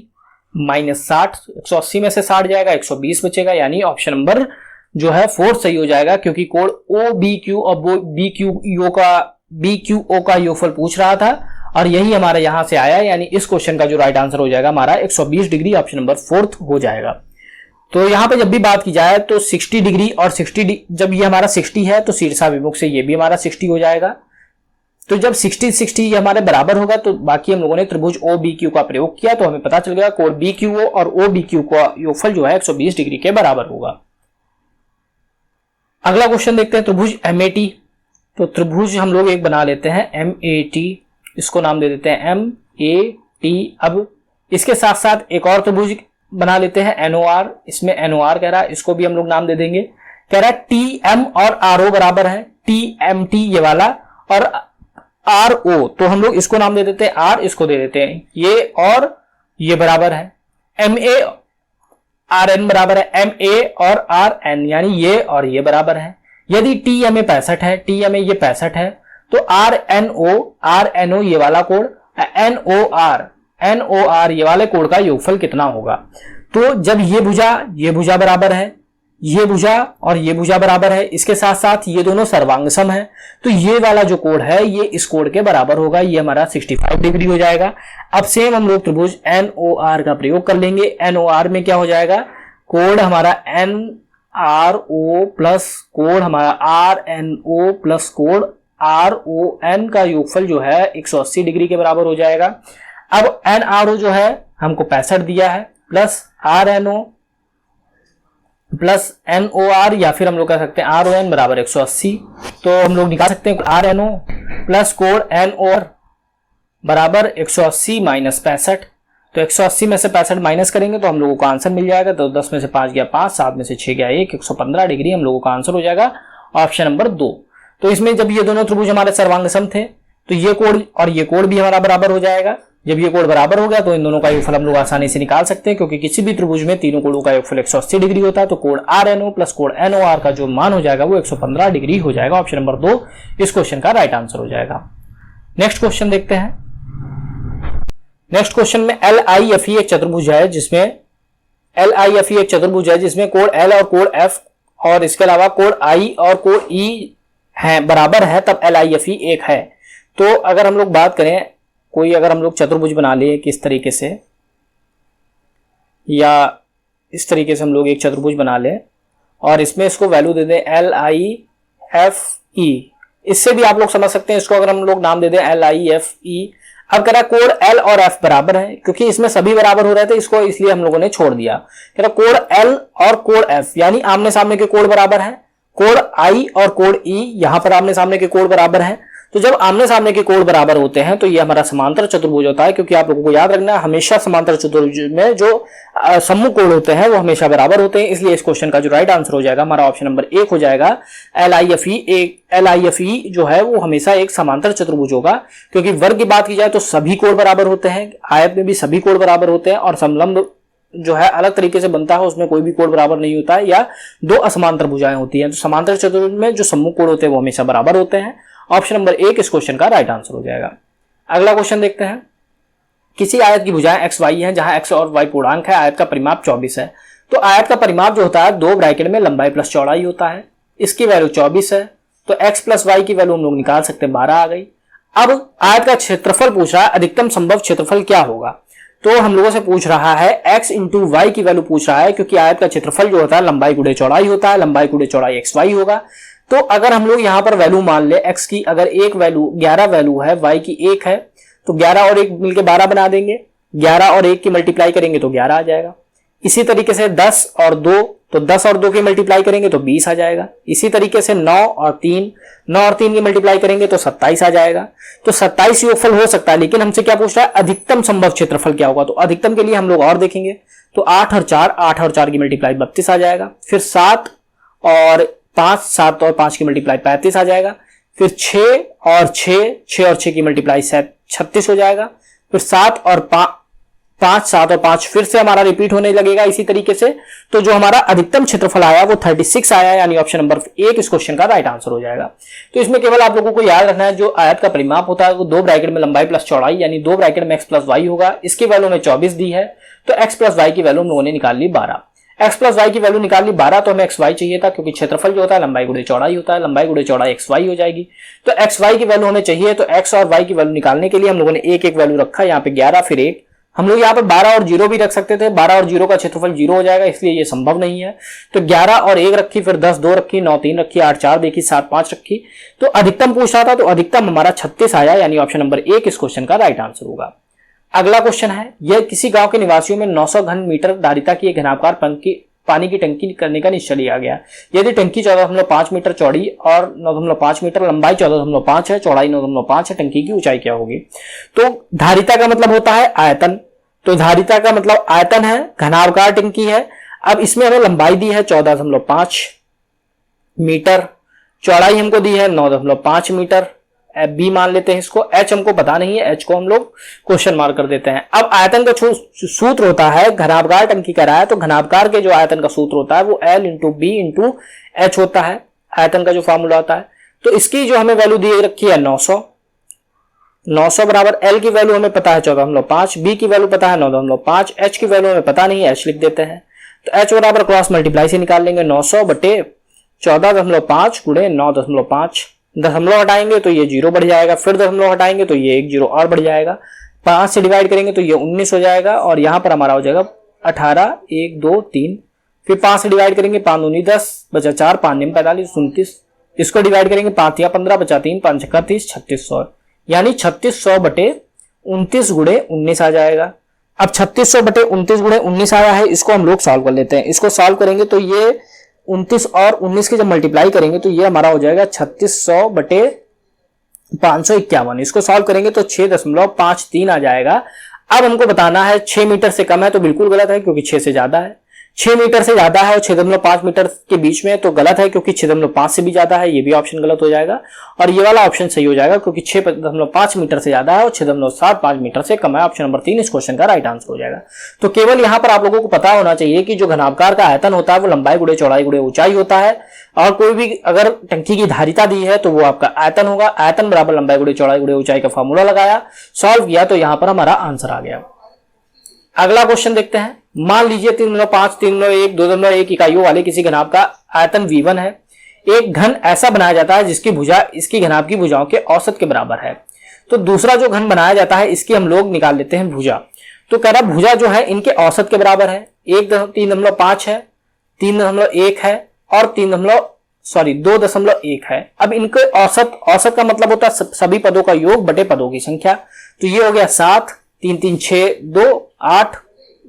माइनस 60। 180 में से 60 जाएगा, 120 बचेगा, यानी ऑप्शन नंबर जो है 4 सही हो जाएगा क्योंकि कोण OBQ और BQO का योगफल पूछ रहा था और यही हमारा यहां से आया, यानी इस क्वेश्चन का जो राइट आंसर हो जाएगा हमारा 120 डिग्री, ऑप्शन नंबर 4 हो जाएगा। तो यहां पे जब भी बात की जाए तो 60 डिग्री और 60 जब ये हमारा 60 है तो शीर्षाभिमुख से ये भी हमारा 60 हो जाएगा। तो जब 60 ये हमारे बराबर होगा तो बाकी हम लोगों ने त्रिभुज OBQ का प्रयोग किया तो हमें पता चल गया कोण BQO और OBQ का योगफल जो है 120 डिग्री के बराबर होगा। अगला क्वेश्चन देखते हैं, त्रिभुज MAT। तो त्रिभुज हम लोग एक बना लेते हैं MAT, इसको नाम दे देते हैं MAT। अब इसके साथ साथ एक और त्रिभुज बना लेते हैं NOR, इसमें NOR कह रहा है, इसको भी हम लोग नाम दे देंगे। कह रहा है TM और RO बराबर है, TMT ये वाला और RO, तो हम लोग इसको नाम दे देते हैं R, इसको दे देते हैं ये और ये बराबर है। MA RN बराबर है MA और RN, यानी ये और ये बराबर है। यदि TMA 65 है, TMA ये 65 है, तो RNO ये वाला कोण, NOR ये वाले कोण का योगफल कितना होगा। तो जब ये भुजा बराबर है, ये भुजा और ये भुजा बराबर है, इसके साथ साथ ये दोनों सर्वांग सम है, तो ये वाला जो कोण है ये इस कोण के बराबर होगा, ये हमारा 65 डिग्री हो जाएगा। अब सेम हम लोग त्रिभुज NOR का प्रयोग कर लेंगे। NOR में क्या हो जाएगा, कोण हमारा NRO प्लस कोण हमारा RNO प्लस कोण RON का योगफल जो है 180 डिग्री के बराबर हो जाएगा। अब NRO जो है हमको 65 दिया है प्लस RNO प्लस NOR, या फिर हम लोग कह सकते हैं RON बराबर 180। तो हम लोग निकाल सकते हैं RNO प्लस कोण NOR बराबर 180 माइनस 65। तो 180 में से 65 माइनस करेंगे तो हम लोगों को आंसर मिल जाएगा। तो 10 में से 5 गया 5, 7 में से 6 गया 1, 115 डिग्री हम लोगों का आंसर हो जाएगा, ऑप्शन नंबर 2। तो इसमें जब ये दोनों त्रिभुज हमारे सर्वांग सम थे तो ये कोण और ये कोण भी हमारा बराबर हो जाएगा। जब ये कोण बराबर हो गया तो इन दोनों का योगफल हम लोग आसानी से निकाल सकते हैं क्योंकि किसी भी त्रिभुज में तीनों कोणों का योगफल 180 डिग्री होता है। तो कोण RNO प्लस कोण NOR का जो मान हो जाएगा वो 115 डिग्री हो जाएगा, ऑप्शन नंबर 2 इस क्वेश्चन का राइट आंसर हो जाएगा। नेक्स्ट क्वेश्चन देखते हैं। नेक्स्ट क्वेश्चन में LIFE एक चतुर्भुज है जिसमें कोण L और कोण F और इसके अलावा कोण I और कोण E है बराबर है, तब LIFE एक है। तो अगर हम लोग बात करें, कोई अगर हम लोग चतुर्भुज बना ले किस तरीके से, या इस तरीके से हम लोग एक चतुर्भुज बना ले और इसमें इसको वैल्यू दे दें LIFE, इससे भी आप लोग समझ सकते हैं। इसको अगर हम लोग नाम दे दें LIFE, अब कह रहा कोण एल और एफ बराबर है, क्योंकि इसमें सभी बराबर हो रहे थे इसको, इसलिए हम लोगों ने छोड़ दिया। कह रहा कोण एल और कोण एफ यानी आमने सामने के कोण बराबर है, कोण आई और कोण ई यहां पर आमने सामने के कोण बराबर है। तो जब आमने सामने के कोण बराबर होते हैं तो ये हमारा समांतर चतुर्भुज होता है, क्योंकि आप लोगों को याद रखना है हमेशा समांतर चतुर्भुज में जो सम्मुख कोण होते हैं वो हमेशा बराबर होते हैं। इसलिए इस क्वेश्चन का जो राइट आंसर हो जाएगा हमारा ऑप्शन नंबर 1 हो जाएगा। LIFE जो है वो हमेशा एक समांतर चतुर्भुज होगा, क्योंकि वर्ग की बात की जाए तो सभी कोण बराबर होते हैं, आयत में भी सभी कोण बराबर होते हैं, और समलंब जो है अलग तरीके से बनता है, उसमें कोई भी कोण बराबर नहीं होता है, या दो असमांतर भुजाएं होती हैं। तो समांतर चतुर्भुज में जो सम्मुख कोण होते हैं वो हमेशा बराबर होते हैं। ऑप्शन नंबर 1 इस क्वेश्चन का राइट आंसर हो जाएगा। अगला क्वेश्चन देखते हैं। किसी आयत की भुजाएं x y हैं, जहां x और y पूर्णांक है, आयत का परिमाप 24 है। तो आयत का परिमाप जो होता है दो ब्रैकेट में लंबाई प्लस चौड़ाई होता है, इसकी वैल्यू 24 है, तो x प्लस y की वैल्यू हम लोग निकाल सकते हैं 12 आ गई। अब आयत का क्षेत्रफल पूछ रहा है, अधिकतम संभव क्षेत्रफल क्या होगा, तो हम लोगों से पूछ रहा है x इंटू वाई की वैल्यू पूछ रहा है, क्योंकि आयत का क्षेत्रफल जो होता है लंबाई गुणे चौड़ाई होता है, लंबाई गुणे चौड़ाई xy होगा। तो अगर हम लोग यहां पर वैल्यू मान ले x की, अगर एक वैल्यू 11 वैल्यू है, y की 1 है, तो 11 और 1 मिलकर 12 बना देंगे, 11 और 1 की मल्टीप्लाई करेंगे तो 11 आ जाएगा। इसी तरीके से 10 और 2, तो 10 और 2 की मल्टीप्लाई करेंगे तो 20 आ जाएगा। इसी तरीके से 9 और 3 की मल्टीप्लाई करेंगे तो 27 आ जाएगा। तो 27 योगफल हो सकता है, लेकिन हमसे क्या पूछ रहा है, अधिकतम संभव क्षेत्रफल क्या होगा। तो अधिकतम के लिए हम लोग और देखेंगे, तो 8 और 4 की मल्टीप्लाई 32 आ जाएगा। फिर 7 और 5 की मल्टीप्लाई 35 आ जाएगा। फिर 6 और 6 की मल्टीप्लाई 36 हो जाएगा। फिर 7 और 5 फिर से हमारा रिपीट होने लगेगा इसी तरीके से। तो जो हमारा अधिकतम क्षेत्रफल आया वो 36 आया, यानी ऑप्शन नंबर 1 इस क्वेश्चन का राइट आंसर हो जाएगा। तो इसमें केवल आप लोगों को याद रखना है, जो आयत का परिमाप होता है वो दो ब्रैकेट में लंबाई प्लस चौड़ाई, यानी दो ब्रैकेट में x प्लस वाई होगा। इसकी वैल्यू में 24 दी है, तो x प्लस वाई की वैल्यू हम लोगों ने निकाल ली 12। x प्लस वाई की वैल्यू निकाल ली 12, तो हमें xy चाहिए था, क्योंकि क्षेत्रफल जो होता है लंबाई गुणे चौड़ाई होता है, लंबाई गुणे चौड़ाई xy हो जाएगी। तो xy की वैल्यू हमें चाहिए, तो x और y की वैल्यू निकालने के लिए हम लोगों ने एक एक वैल्यू रखा, यहाँ पे 11 फिर 1। हम लोग यहाँ पर 12 और 0 भी रख सकते थे, 12 और 0 का क्षेत्रफल 0 हो जाएगा, इसलिए ये संभव नहीं है। तो 11 और 1 रखी, फिर 10 2 रखी, 9 3 रखी, 8 4 देखी, 7 5 रखी। तो अधिकतम पूछ रहा था, तो अधिकतम हमारा 36 आया, यानी ऑप्शन नंबर 1 इस क्वेश्चन का राइट आंसर होगा। अगला क्वेश्चन है, यह किसी गांव के निवासियों में 900 घन मीटर धारिता की एक घनाकार पानी की टंकी करने का निश्चय लिया गया। यदि टंकी 14.5 मीटर चौड़ी और 9.5 मीटर, लंबाई 14.5 है, चौड़ाई 9.5 है, टंकी की ऊंचाई क्या होगी। तो धारिता का मतलब होता है आयतन, तो धारिता का मतलब आयतन है, घनाकार टंकी है। अब इसमें हमें लंबाई दी है 14.5 मीटर, चौड़ाई हमको दी है 9.5 मीटर, बी मान लेते हैं इसको। एच हमको पता नहीं है, एच को हम लोग क्वेश्चन मार्क कर देते हैं। अब आयतन का सूत्र होता है, घनाकार टंकी का रहा है, तो घनाकार के जो आयतन का सूत्र होता है वो L into B into H होता है, आयतन का जो फॉर्मूला होता है। तो इसकी जो हमें वैल्यू दी रखी है 900 बराबर L की वैल्यू हमें पता है 14.5, बी की वैल्यू पता है 9.5, एच की वैल्यू हमें पता नहीं है, एच लिख देते हैं। तो एच बराबर क्रॉस मल्टीप्लाई से निकाल लेंगे, 900 बटे 14.5 गुणे 9.5, दशमलव हटाएंगे तो ये 0 बढ़ जाएगा, फिर दशमलव हटाएंगे तो ये 1 0 और बढ़ जाएगा, 5 से डिवाइड करेंगे तो ये 19 हो जाएगा, और यहां पर हमारा हो जाएगा 18, 1 2 3, फिर 5 से डिवाइड करेंगे, 5 दूनी 10, बचा 4, 5 9 45 29, इसको डिवाइड करेंगे 5 या 15, बचा 3, 5 6 30, 3600, यानी 3600 बटे 29 गुणे 19 आ जाएगा। अब 3600 बटे 29 गुणे 19 आया है, इसको हम लोग सॉल्व कर लेते हैं। इसको सॉल्व करेंगे तो ये 29 और 19 की जब मल्टीप्लाई करेंगे तो ये हमारा हो जाएगा 3600 बटे 551। इसको सॉल्व करेंगे तो 6.53 आ जाएगा। अब हमको बताना है 6 मीटर से कम है तो बिल्कुल गलत है, क्योंकि 6 से ज्यादा है। 6 मीटर से ज्यादा है और 6.5 मीटर के बीच में तो गलत है, क्योंकि 6.5 से भी ज्यादा है, ये भी ऑप्शन गलत हो जाएगा। और ये वाला ऑप्शन सही हो जाएगा, क्योंकि 6.5 मीटर से ज्यादा है और 6.75 मीटर से कम है। ऑप्शन नंबर 3 इस क्वेश्चन का राइट आंसर हो जाएगा। तो केवल यहाँ पर आप लोगों को पता होना चाहिए कि जो घनाकार का आयतन होता है वो लंबाई गुणे चौड़ाई गुणे ऊंचाई होता है, और कोई भी अगर टंकी की धारिता दी है तो वो आपका आयतन होगा। आयतन बराबर लंबाई गुणे चौड़ाई गुणे ऊंचाई का फॉर्मूला लगाया, सॉल्व किया, तो यहाँ पर हमारा आंसर आ गया। अगला क्वेश्चन देखते हैं। मान लीजिए 3.5, 3.1, 2.1 इकाइयों वाले किसी घनाभ का आयतन V1 है। एक घन ऐसा बनाया जाता है जिसकी भुजा इसकी घनाभ की भुजाओं के औसत के बराबर है। तो दूसरा जो घन बनाया जाता है इसकी हम लोग निकाल लेते हैं भुजा। तो कह रहा भुजा जो है इनके औसत के बराबर है। 3.5 है, 3.1 है और 2.1 है। अब इनके औसत का मतलब होता है सभी पदों का योग बटे पदों की संख्या। तो ये हो गया 7, 3 3 6 2 8,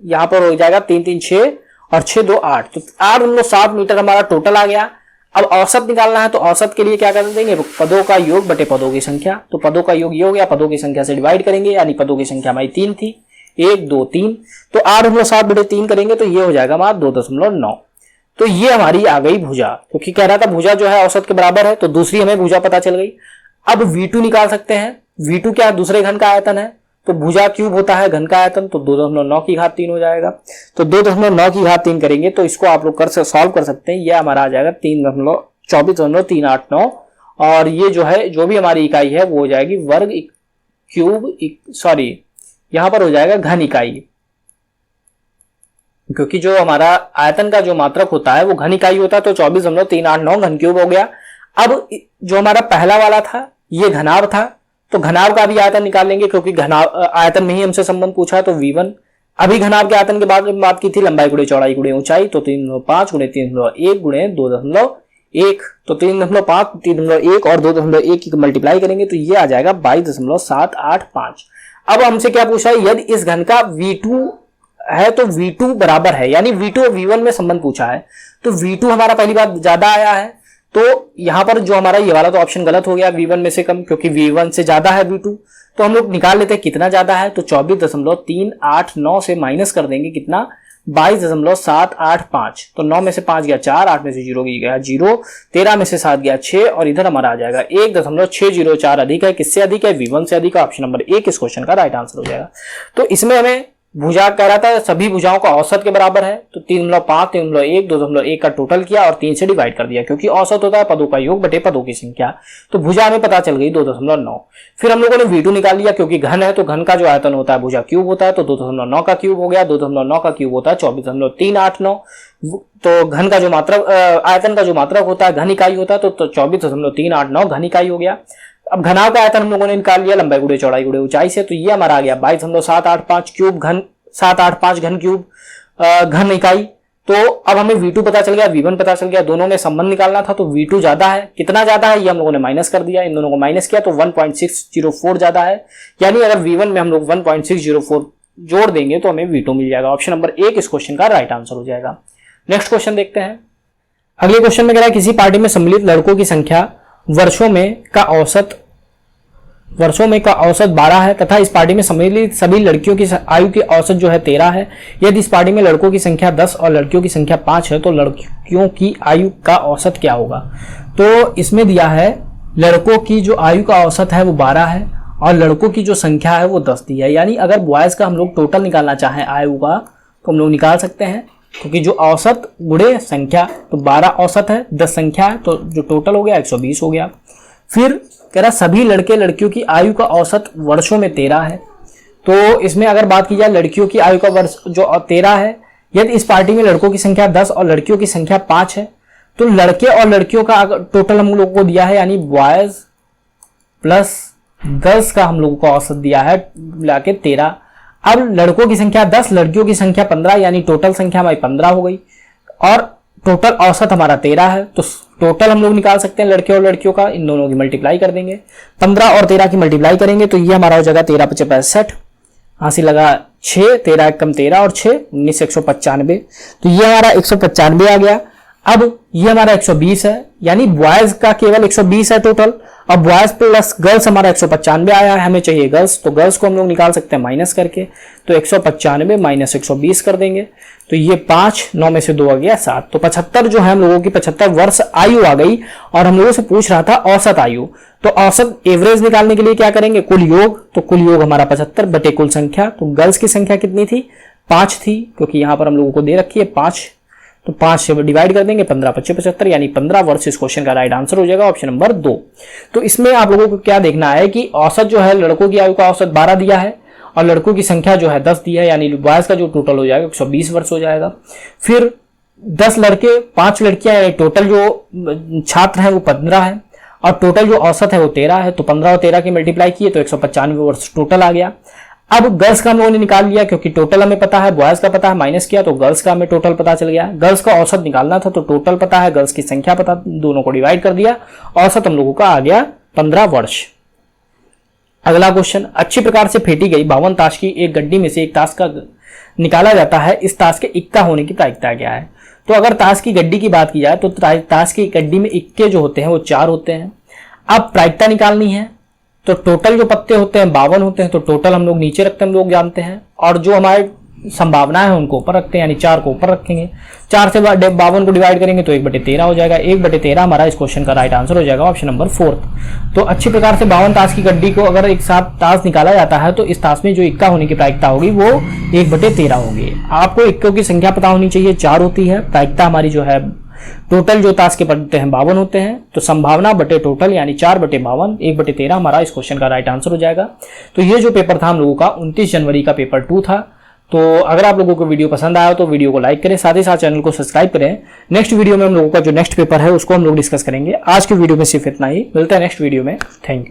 यहां पर हो जाएगा 3 3 6 और 6 2 8, तो 8 मीटर हमारा टोटल आ गया। अब औसत निकालना है, तो औसत के लिए क्या कर देंगे, पदों का योग बटे पदों की संख्या। तो पदों का योग ये हो गया, पदों की संख्या से डिवाइड करेंगे, यानी पदों की संख्या हमारी 3 थी, 1 2 3, तो 8/7 बटे 3 करेंगे तो ये हो जाएगा हमारा 2.9। तो ये हमारी आ गई भुजा, क्योंकि कह रहा था भुजा जो है औसत के बराबर है, तो दूसरी हमें भुजा पता चल गई। अब V2 निकाल सकते हैं। V2 क्या है, दूसरे घन का आयतन है, तो भुजा क्यूब होता है घन का आयतन, तो 2.9 की घात 3 हो जाएगा। तो 2.9 की घात 3 करेंगे तो इसको आप लोग सॉल्व कर सकते हैं। यह हमारा आ जाएगा 24.389, और ये जो है जो भी हमारी इकाई है वो हो जाएगी वर्ग क्यूब, सॉरी यहां पर हो जाएगा घन इकाई, क्योंकि जो हमारा आयतन का जो मात्रक होता है वो घन इकाई होता है, तो 24.389 घन क्यूब हो गया। अब जो हमारा पहला वाला था ये घनाभ था, तो घनाभ का भी आयतन निकाल लेंगे, क्योंकि घनाभ आयतन में ही हमसे संबंध पूछा है, तो V1। अभी घनाभ के आयतन के बात की थी, लंबाई गुणे चौड़ाई गुणे ऊंचाई, तो 3.5 गुणे 3.1 गुणे 2.1, तो 3.5 3.1 और 2.1 की मल्टीप्लाई करेंगे तो ये आ जाएगा 22.785। अब हमसे क्या पूछा है, यदि इस घन का V2 है तो V2 बराबर है, यानी V2 और V1 में संबंध पूछा है, तो V2 हमारा पहली बात ज्यादा आया है, तो यहां पर जो हमारा ये वाला तो ऑप्शन गलत हो गया, V1 में से कम, क्योंकि V1 से ज्यादा है V2। तो हम लोग निकाल लेते हैं कितना ज्यादा है, तो 24.389 से माइनस कर देंगे कितना, 22.785। तो 9 में से 5 गया 4, 8 में से 0 गया 0, 13 में से 7 गया 6, और इधर हमारा आ जाएगा 1.604 अधिक है। किससे अधिक है, V1 से अधिक है। ऑप्शन नंबर 1 इस क्वेश्चन का राइट आंसर हो जाएगा। तो इसमें हमें भुजा कह रहा था सभी भुजाओं का औसत के बराबर है, तो 3.5 3.1 2.1 का टोटल किया और 3 से डिवाइड कर दिया, क्योंकि औसत होता है पदों का योग बटे पदों की संख्या। तो भुजा हमें पता चल गई 2.9। फिर हम लोगों ने V2 निकाल लिया, क्योंकि घन है तो घन का जो आयतन होता है भुजा क्यूब होता है, तो 2.9 का क्यूब हो गया। 2.9 का क्यूब होता है 24.389। तो घन का जो मात्रक आयतन का जो मात्रक होता है घन इकाई होता है, तो 24.389 घन इकाई हो गया। अब घनाभ का आयतन हम लोगों ने निकाल लिया लंबाई गुणे चौड़ाई गुणे ऊंचाई से, तो ये हमारा आ गया 22.785 क्यूब घन 785 घन क्यूब घन इकाई। तो अब हमें V2 पता चल गया, V1 पता चल गया, दोनों में संबंध निकालना था, तो V2 ज्यादा है। कितना ज्यादा है ये हम लोगों ने माइनस कर दिया, इन दोनों को माइनस किया तो 1.604 ज्यादा है, यानी अगर V1 में हम लोग 1.604 जोड़ देंगे तो हमें V2 मिल जाएगा। ऑप्शन नंबर 1 इस क्वेश्चन का राइट आंसर हो जाएगा। नेक्स्ट क्वेश्चन देखते हैं। अगले क्वेश्चन में कह रहा है किसी पार्टी में सम्मिलित लड़कों की संख्या वर्षों में का औसत 12 है तथा इस पार्टी में सम्मिलित सभी लड़कियों की आयु की औसत जो है 13 है। यदि इस पार्टी में लड़कों की संख्या 10 और लड़कियों की संख्या 5 है तो लड़कियों की आयु का औसत क्या होगा। तो इसमें दिया है लड़कों की जो आयु का औसत है वो 12 है और लड़कों की जो संख्या है वो 10 दी है, यानी अगर बॉयज का हम लोग टोटल निकालना चाहें आयु का तो हम लोग निकाल सकते हैं, क्योंकि जो औसत गुणे संख्या, तो 12 औसत है 10 संख्या है, तो जो टोटल हो गया 120 हो गया। फिर कह रहा सभी लड़के लड़कियों की आयु का औसत वर्षों में 13 है। तो इसमें अगर बात की जाए लड़कियों की आयु का वर्ष जो 13 है, यदि इस पार्टी में लड़कों की संख्या 10 और लड़कियों की संख्या 5 है तो लड़के और लड़कियों का टोटल हम लोगों को दिया है, यानी बॉयज प्लस गर्ल्स का हम लोगों को औसत दिया है मिला के 13। अब लड़कों की संख्या 10 लड़कियों की संख्या 15, यानी टोटल संख्या हमारी 15 हो गई और टोटल औसत हमारा 13 है। तो टोटल हम लोग निकाल सकते हैं लड़के और लड़कियों का, इन दोनों की मल्टीप्लाई कर देंगे, 15 और 13 की मल्टीप्लाई करेंगे तो ये हमारा हो जाएगा 13 × 5 = 65, हासिल लगा 6, 13 × 1 = 13 और 6 19 195, तो ये हमारा 195 आ गया। अब ये हमारा 120 है, यानी बॉयज का केवल 120 है टोटल, अब बॉयज प्लस गर्ल्स हमारा 195 आया है, हमें चाहिए गर्ल्स, तो गर्ल्स को हम लोग निकाल सकते हैं माइनस करके, तो 195 माइनस 120 कर देंगे, तो ये 5, 9 में से 2 आ गया 7, तो 75 जो है हम लोगों की 75 वर्ष आयु आ गई। और हम लोगों से पूछ रहा था औसत आयु, तो औसत एवरेज निकालने के लिए क्या करेंगे, कुल योग, तो कुल योग हमारा 75 बटे कुल संख्या, तो गर्ल्स की संख्या कितनी थी 5 थी, क्योंकि यहां पर हम लोगों को दे रखी है 5, तो 5 से डिवाइड कर देंगे, 15 × 5 = 75, यानी 15 वर्ष इस क्वेश्चन का राइट आंसर हो जाएगा। Option number 2। तो इसमें आप लोगों को क्या देखना है कि औसत जो है लड़कों की आयु का औसत 12 दिया है और लड़कों की संख्या जो है 10 दी है, यानी बॉयज का जो टोटल हो जाएगा 120 वर्ष हो जाएगा। फिर 10 लड़के 5 लड़कियां, टोटल जो छात्र हैं वो 15 है और टोटल जो औसत है वो 13 है, तो 15 और 13 की मल्टीप्लाई किए तो 195 वर्ष टोटल आ गया। अब गर्ल्स का हम लोगों ने निकाल लिया, क्योंकि टोटल हमें पता है, बॉयज का पता है, माइनस किया तो गर्ल्स का हमें टोटल पता चल गया। गर्ल्स का औसत निकालना था तो टोटल पता है, गर्ल्स की संख्या पता, दोनों को डिवाइड कर दिया, औसत हम लोगों का आ गया 15 वर्ष। अगला क्वेश्चन, अच्छी प्रकार से फेंटी गई 52 ताश की एक गड्डी में से एक ताश का निकाला जाता है, इस ताश के इक्का होने की प्रायिकता क्या है। तो अगर ताश की गड्डी की बात की जाए तो ताश की गड्डी में इक्के जो होते हैं वो 4 होते हैं। अब प्रायिकता निकालनी है तो टोटल जो पत्ते होते हैं 52 होते हैं, तो टोटल हम लोग नीचे रखते हैं, हम लोग जानते हैं, और जो हमारे संभावना है उनको ऊपर रखते हैं, यानी 4 को ऊपर रखेंगे। 4 से 52 को डिवाइड करेंगे तो 1/13 हो जाएगा। 1/13 हमारा इस क्वेश्चन का राइट आंसर हो जाएगा, ऑप्शन नंबर 4। तो अच्छी प्रकार से 52 ताश की गड्डी को अगर एक साथ ताश निकाला जाता है तो इस ताश में जो इक्का होने की प्रायिकता होगी वो 1/13 होगी। आपको इक्कों की संख्या पता होनी चाहिए, 4 होती है। प्रायिकता हमारी जो है टोटल जो ताश के पत्ते हैं 52 होते हैं, तो संभावना बटे टोटल यानी 4/52, 1/13 हमारा इस क्वेश्चन का राइट आंसर हो जाएगा। तो ये जो पेपर था हम लोगों का 29 जनवरी का पेपर 2 था। तो अगर आप लोगों को वीडियो पसंद आया तो वीडियो को लाइक करें, साथ ही साथ चैनल को सब्सक्राइब करें। नेक्स्ट वीडियो में हम लोगों का जो नेक्स्ट पेपर है उसको हम लोग डिस्कस करेंगे। आज के वीडियो में सिर्फ इतना ही, मिलता है नेक्स्ट वीडियो में। Thank you.